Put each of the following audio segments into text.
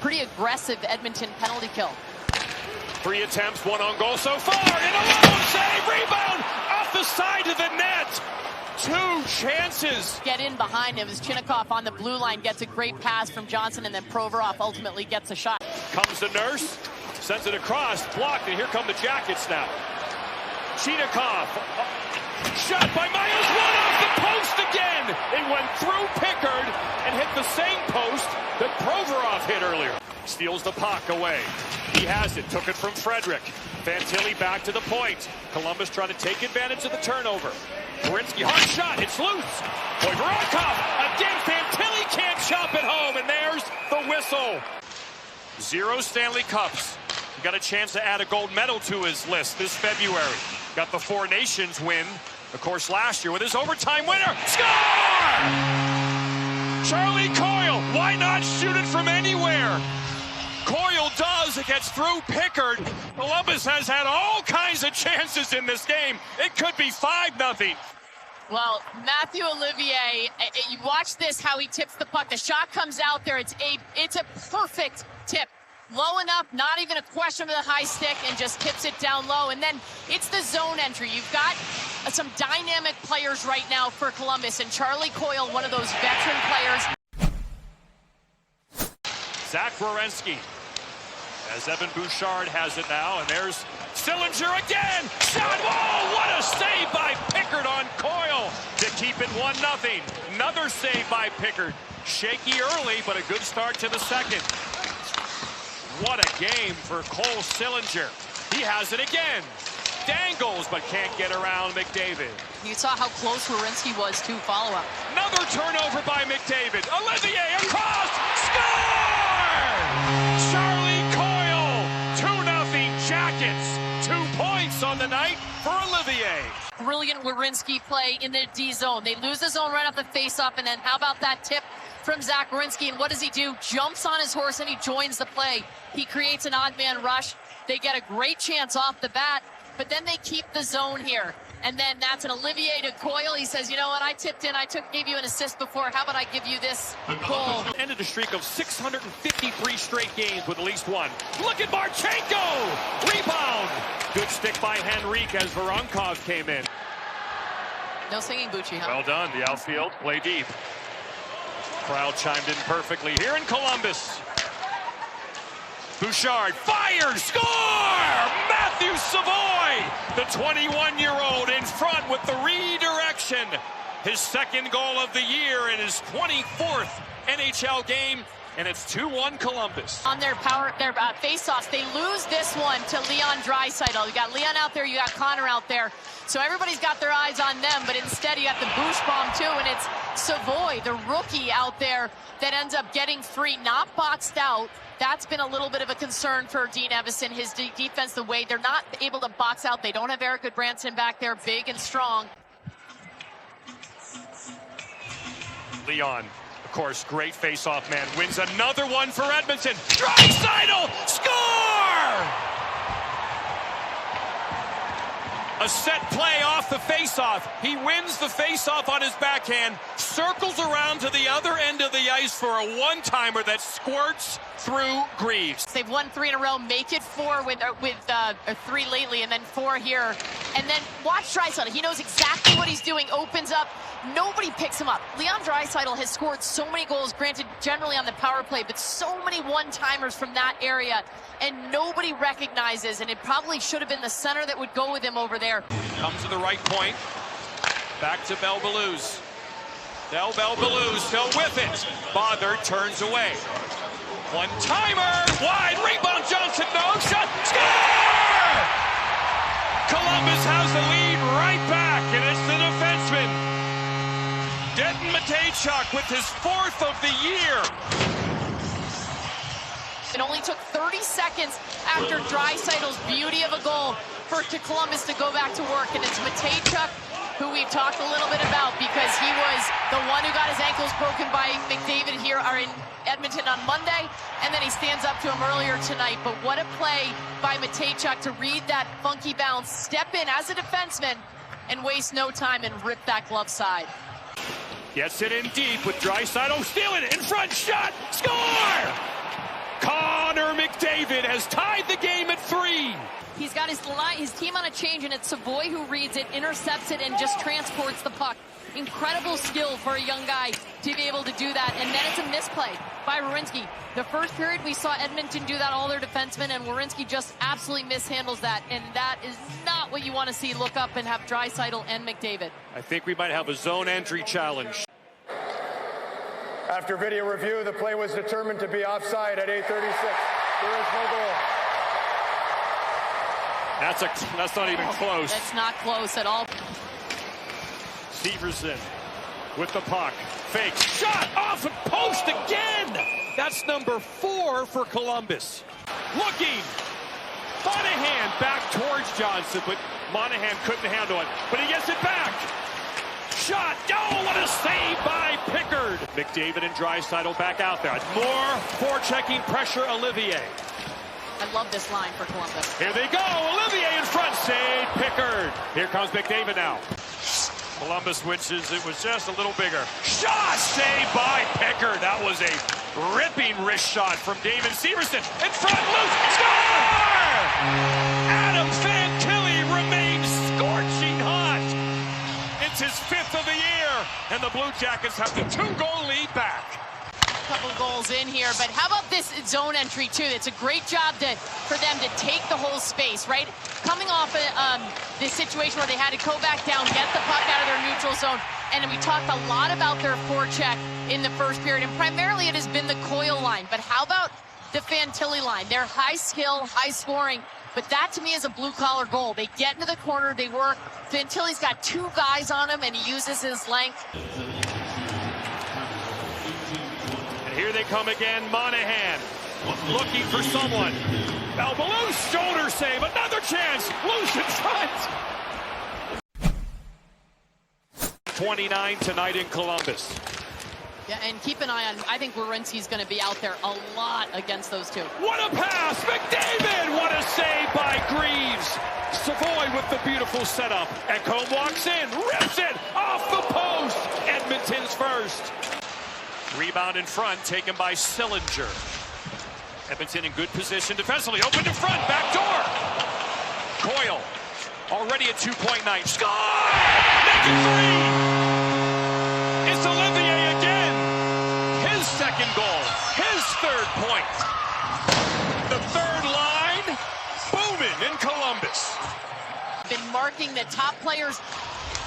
pretty aggressive Edmonton penalty kill. 3 attempts, 1 on goal so far, and a lone save, rebound off the side of the net. 2 chances. Get in behind him as Chinnikov on the blue line gets a great pass from Johnson, and then Provorov ultimately gets a shot. Comes the Nurse, sends it across, blocked, and here come the Jackets now. Chinnikov, shot by Myers, one off the post again. It went through Pickard and hit the same post that Provorov hit earlier. Steals the puck away. He has it, took it from Frederick. Fantilli back to the point. Columbus trying to take advantage of the turnover. Werenski, hard shot, it's loose. Voivodkov, again, Fantilli can't chop it home, and there's the whistle. 0 Stanley Cups. He got a chance to add a gold medal to his list this February. Got the 4 Nations win, of course, last year with his overtime winner. Score! Charlie Coyle, why not shoot it from anywhere? Coyle does, it gets through Pickard. Columbus has had all kinds of chances in this game. It could be 5-0. Well, Matthew Olivier, you watch this, how he tips the puck. The shot comes out there. It's a perfect tip. Low enough, not even a question of the high stick, and just tips it down low. And then it's the zone entry. You've got some dynamic players right now for Columbus, and Charlie Coyle, one of those veteran players. Zach Werenski, as Evan Bouchard has it now, and there's Sillinger again. Shot, whoa, what a save by Pickard on Coyle to keep it 1-0. Another save by Pickard. Shaky early, but a good start to the second. What a game for Cole Sillinger. He has it again. Dangles, but can't get around McDavid. You saw how close Werenski was to follow-up. Another turnover by McDavid. Olivier across, score! Charlie Coyle, 2-0 Jackets. 2 points on the night for Olivier. Brilliant Werenski play in the D zone. They lose the zone right off the face-off, and then how about that tip from Zach Werenski? And what does he do? Jumps on his horse and he joins the play. He creates an odd man rush. They get a great chance off the bat, but then they keep the zone here. And then that's an Olivier to Coyle. He says, you know what, I tipped in, gave you an assist before. How about I give you this goal? Ended a streak of 653 straight games with at least 1. Look at Marchenko! Rebound! Good stick by Henrique as Vorontkov came in. No singing, Bucci, huh? Well done, the outfield, play deep. Crowd chimed in perfectly here in Columbus. Bouchard fires, score! Matthew Savoy, the 21-year-old in front with the redirection. His 2nd goal of the year in his 24th NHL game, and it's 2-1 Columbus. On their face-offs, they lose this one to Leon Draisaitl. You got Leon out there, you got Connor out there. So everybody's got their eyes on them, but instead you got the Bouch bomb too, and it's Savoy, the rookie out there, that ends up getting free, not boxed out. That's been a little bit of a concern for Dean Evison, his defense, the way they're not able to box out. They don't have Eric Goodbranson back there, big and strong. Leon, of course, great face-off man, wins another one for Edmonton. Draisaitl, score! A set play off the face-off. He wins the face-off on his backhand, circles around to the other end of the ice for a one-timer that squirts through Greaves. They've won 3 in a row, make it 4 with 3 lately, and then 4 here. And then watch Draisaitl. He knows exactly what he's doing, opens up. Nobody picks him up. Leon Draisaitl has scored so many goals, granted generally on the power play, but so many one-timers from that area, and nobody recognizes, and it probably should have been the center that would go with him over there. Comes to the right point. Back to Belbalouse. Now Belbalouse still with it. Bothard turns away. One-timer, wide, rebound, Johnson, no shot, score! Columbus has the lead right back, and it's the defenseman, Denton Matejchuk, with his 4th of the year. It only took 30 seconds after Draisaitl's beauty of a goal for Columbus to go back to work, and it's Matejchuk, who we've talked a little bit about because he was the one who got his ankles broken by McDavid here or in Edmonton on Monday, and then he stands up to him earlier tonight. But what a play by Matejchuk to read that funky bounce, step in as a defenseman, and waste no time and rip that glove side. Gets it in deep with Draisaitl, stealing it in front, shot, score! Connor McDavid has tied the game at 3. He's got his team on a change, and it's Savoy who reads it, intercepts it, and just transports the puck. Incredible skill for a young guy to be able to do that. And then it's a misplay by Werenski. The first period, we saw Edmonton do that, all their defensemen, and Werenski just absolutely mishandles that. And that is not what you want to see. Look up and have Draisaitl and McDavid. I think we might have a zone entry challenge. After video review, the play was determined to be offside at 8:36. There is no goal. That's not even close. That's not close at all. Severson with the puck. Fake. Shot off the post again. That's number 4 for Columbus. Looking. Monahan back towards Johnson, but Monahan couldn't handle it. But he gets it back. Shot. Oh, what a save by Pickard. McDavid and Draisaitl back out there. More forechecking pressure, Olivier. I love this line for Columbus. Here they go. Olivier in front. Save Pickard. Here comes McDavid now. Columbus wishes it was just a little bigger. Shot saved by Pickard. That was a ripping wrist shot from David Severson. In front, loose, score! Adam Fantilli remains scorching hot. It's his 5th of the year, and the Blue Jackets have the 2-goal lead back. Couple goals in here, but how about this zone entry too? It's a great job for them to take the whole space, right? Coming off this situation where they had to go back down, get the puck out of their neutral zone, and we talked a lot about their forecheck in the first period, and primarily it has been the Coyle line, but how about the Fantilli line? They're high skill, high scoring, but that to me is a blue-collar goal. They get into the corner, they work. Fantilli's got 2 guys on him, and he uses his length. Here they come again. Monahan looking for someone. Loose shoulder save. Another chance. Loose in front. 29 tonight in Columbus. Yeah, and keep an eye on, I think Werenski's going to be out there a lot against those two. What a pass. McDavid. What a save by Greaves. Savoy with the beautiful setup. Ekholm walks in. Rips it off the post. Edmonton's first. Rebound in front, taken by Sillinger. Edmonton in good position defensively. Open to front, back door. Coyle, already at 2-point night. Score! Make it 3! It's Olivier again. His 2nd goal, his 3rd point. The 3rd line, booming in Columbus. Been marking the top players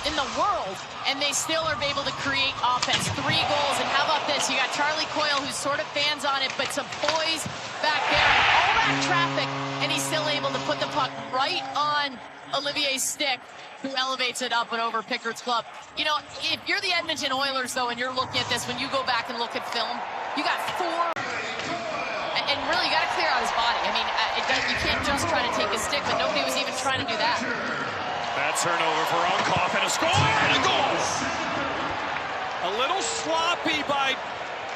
in the world, and they still are able to create offense. 3 goals, and how about this? You got Charlie Coyle, who's sort of fans on it, but some boys back there, all that traffic, and he's still able to put the puck right on Olivier's stick, who elevates it up and over Pickard's glove. You know, if you're the Edmonton Oilers, though, and you're looking at this, when you go back and look at film, you got 4, and really, you got to clear out his body. I mean, you can't just try to take his stick, but nobody was even trying to do that. Bad turnover for Unkoff, and a score and a goal. A little sloppy by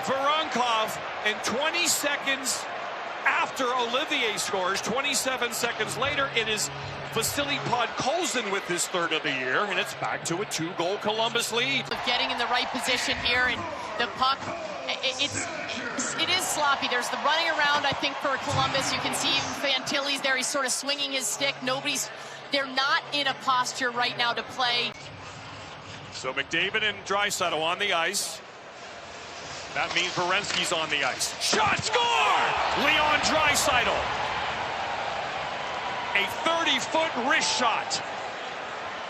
Voronkov, and 20 seconds after Olivier scores, 27 seconds later, it is Vasily Podkolzin with his 3rd of the year, and it's back to a 2-goal Columbus lead. Getting in the right position here, and the puck, it is sloppy. There's the running around, I think, for Columbus. You can see even Fantilli's there. He's sort of swinging his stick. They're not in a posture right now to play. So McDavid and Draisaitl on the ice. That means Werenski's on the ice. Shot, score! Leon Draisaitl. A 30-foot wrist shot.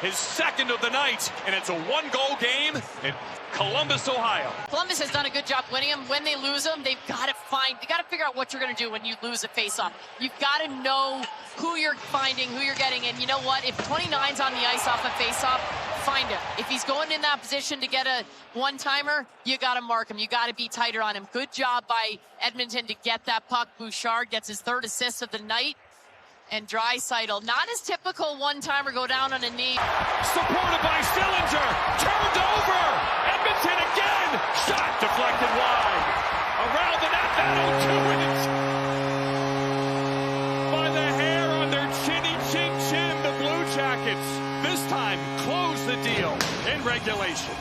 His 2nd of the night, and it's a 1-goal game in Columbus, Ohio. Columbus has done a good job winning them. When they lose them, they've got to figure out what you're going to do when you lose a face-off. You've got to know who you're finding, who you're getting, and you know what? If 29's on the ice off a face-off, find him. If he's going in that position to get a one-timer, you got to mark him. You got to be tighter on him. Good job by Edmonton to get that puck. Bouchard gets his 3rd assist of the night. And Draisaitl, not his typical one-timer, go down on a knee. Supported by Sillinger, turned over, Edmonton again, shot deflected wide. Around the net, that'll do it. By the hair on their chinny chin chin, the Blue Jackets this time close the deal in regulation.